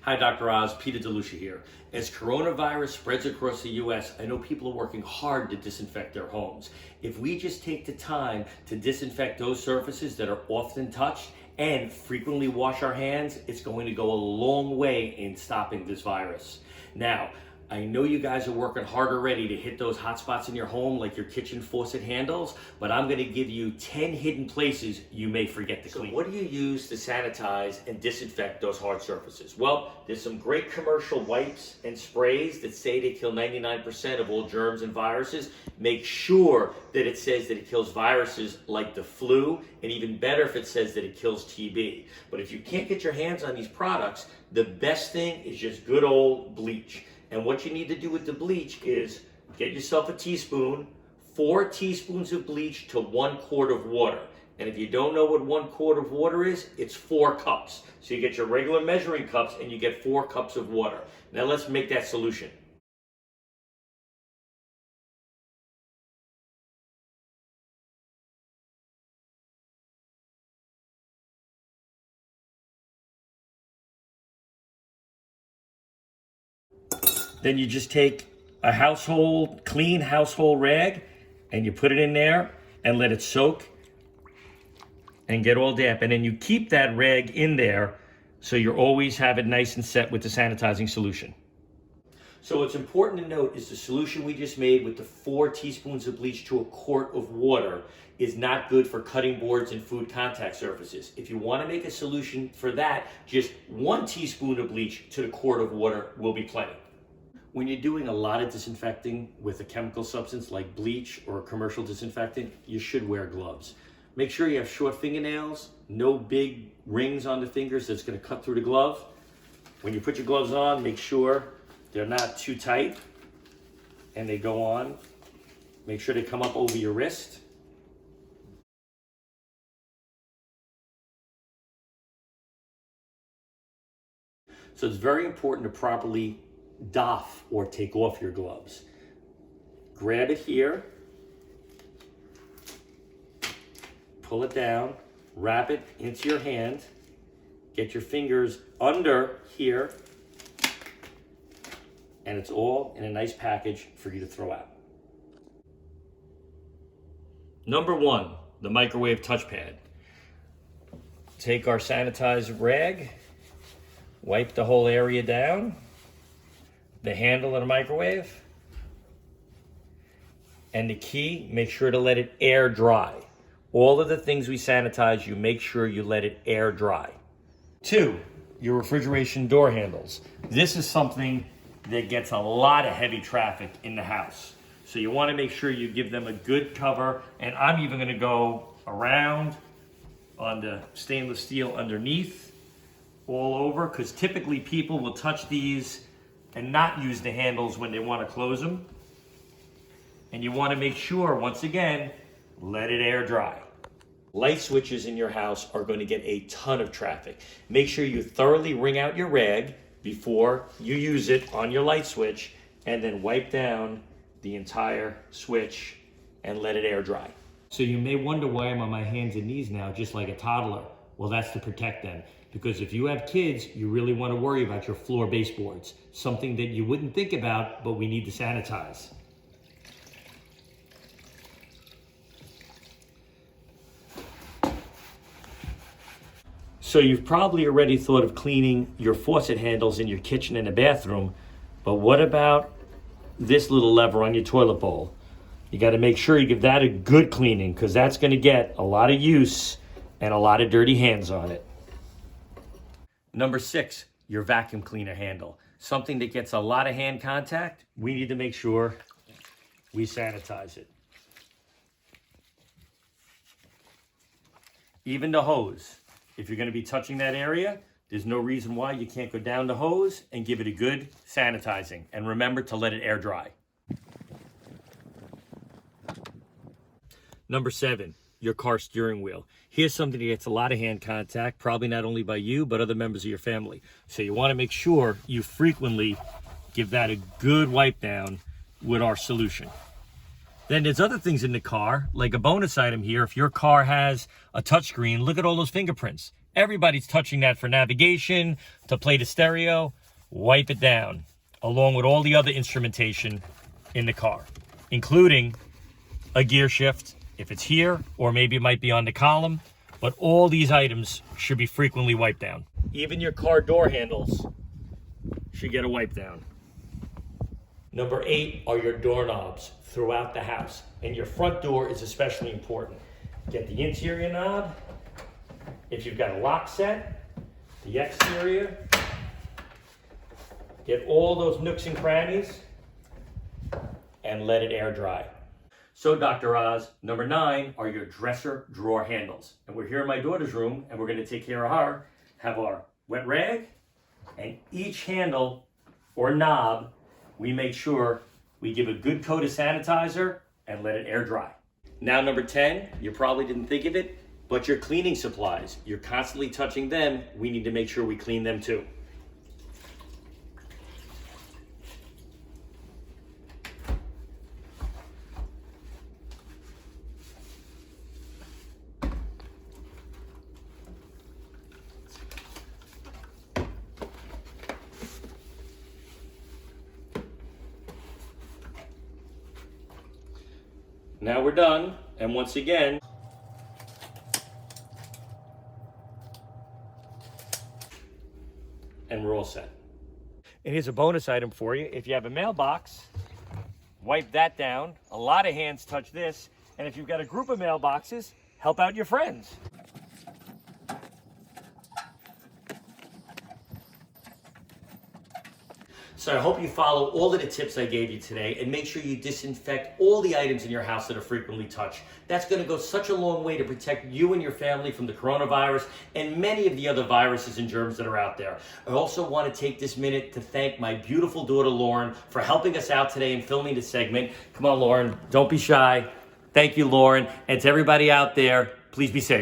Hi, Dr. Oz, Peter DeLucia here. As coronavirus spreads across the U.S., I know people are working hard to disinfect their homes. If we just take the time to disinfect those surfaces that are often touched and frequently wash our hands, it's going to go a long way in stopping this virus. Now, I know you guys are working hard already to hit those hot spots in your home like your kitchen faucet handles, but I'm gonna give you 10 hidden places you may forget to clean. So what do you use to sanitize and disinfect those hard surfaces? Well, there's some great commercial wipes and sprays that say they kill 99% of all germs and viruses. Make sure that it says that it kills viruses like the flu, and even better if it says that it kills TB. But if you can't get your hands on these products, the best thing is just good old bleach. And what you need to do with the bleach is get yourself a teaspoon, 4 teaspoons of bleach to 1 quart of water. And if you don't know what 1 quart of water is, it's 4 cups. So you get your regular measuring cups and you get 4 cups of water. Now let's make that solution. Then you just take a clean household rag, and you put it in there and let it soak and get all damp. And then you keep that rag in there so you always have it nice and set with the sanitizing solution. So what's important to note is the solution we just made with the 4 teaspoons of bleach to a quart of water is not good for cutting boards and food contact surfaces. If you want to make a solution for that, just 1 teaspoon of bleach to the quart of water will be plenty. When you're doing a lot of disinfecting with a chemical substance like bleach or a commercial disinfectant, you should wear gloves. Make sure you have short fingernails, no big rings on the fingers that's going to cut through the glove. When you put your gloves on, make sure they're not too tight and they go on. Make sure they come up over your wrist. So it's very important to properly doff or take off your gloves. Grab it here, pull it down, wrap it into your hand, get your fingers under here, and it's all in a nice package for you to throw out. Number 1, the microwave touchpad. Take our sanitized rag, wipe the whole area down, the handle of the microwave, and the key, make sure to let it air dry. All of the things we sanitize, you make sure you let it air dry. 2, your refrigeration door handles. This is something that gets a lot of heavy traffic in the house. So you want to make sure you give them a good cover, and I'm even going to go around on the stainless steel underneath, all over, because typically people will touch these and not use the handles when they want to close them. And you want to make sure, once again, let it air dry. Light switches in your house are going to get a ton of traffic. Make sure you thoroughly wring out your rag before you use it on your light switch, and then wipe down the entire switch and let it air dry. So you may wonder why I'm on my hands and knees now, just like a toddler. Well, that's to protect them. Because if you have kids, you really want to worry about your floor baseboards. Something that you wouldn't think about, but we need to sanitize. So you've probably already thought of cleaning your faucet handles in your kitchen and the bathroom, but what about this little lever on your toilet bowl? You got to make sure you give that a good cleaning, because that's going to get a lot of use and a lot of dirty hands on it. Number 6, your vacuum cleaner handle. Something that gets a lot of hand contact, we need to make sure we sanitize it. Even the hose. If you're going to be touching that area, there's no reason why you can't go down the hose and give it a good sanitizing. And remember to let it air dry. Number 7, your car steering wheel. Here's something that gets a lot of hand contact, probably not only by you, but other members of your family. So you want to make sure you frequently give that a good wipe down with our solution. Then there's other things in the car, like a bonus item here. If your car has a touchscreen, look at all those fingerprints. Everybody's touching that for navigation, to play the stereo. Wipe it down, along with all the other instrumentation in the car, including a gear shift, if it's here, or maybe it might be on the column, but all these items should be frequently wiped down. Even your car door handles should get a wipe down. Number 8 are your doorknobs throughout the house, and your front door is especially important. Get the interior knob, if you've got a lock set, the exterior, get all those nooks and crannies, and let it air dry. So Dr. Oz, number 9 are your dresser drawer handles. And we're here in my daughter's room, and we're gonna take care of her. Have our wet rag, and each handle or knob, we make sure we give a good coat of sanitizer and let it air dry. Now number 10, you probably didn't think of it, but your cleaning supplies. You're constantly touching them. We need to make sure we clean them too. Now we're done, and once again, and we're all set. And here's a bonus item for you. If you have a mailbox, wipe that down. A lot of hands touch this, and if you've got a group of mailboxes, help out your friends. So I hope you follow all of the tips I gave you today, and make sure you disinfect all the items in your house that are frequently touched. That's going to go such a long way to protect you and your family from the coronavirus and many of the other viruses and germs that are out there. I also want to take this minute to thank my beautiful daughter Lauren for helping us out today and filming this segment. Come on, Lauren, don't be shy. Thank you, Lauren. And to everybody out there, please be safe.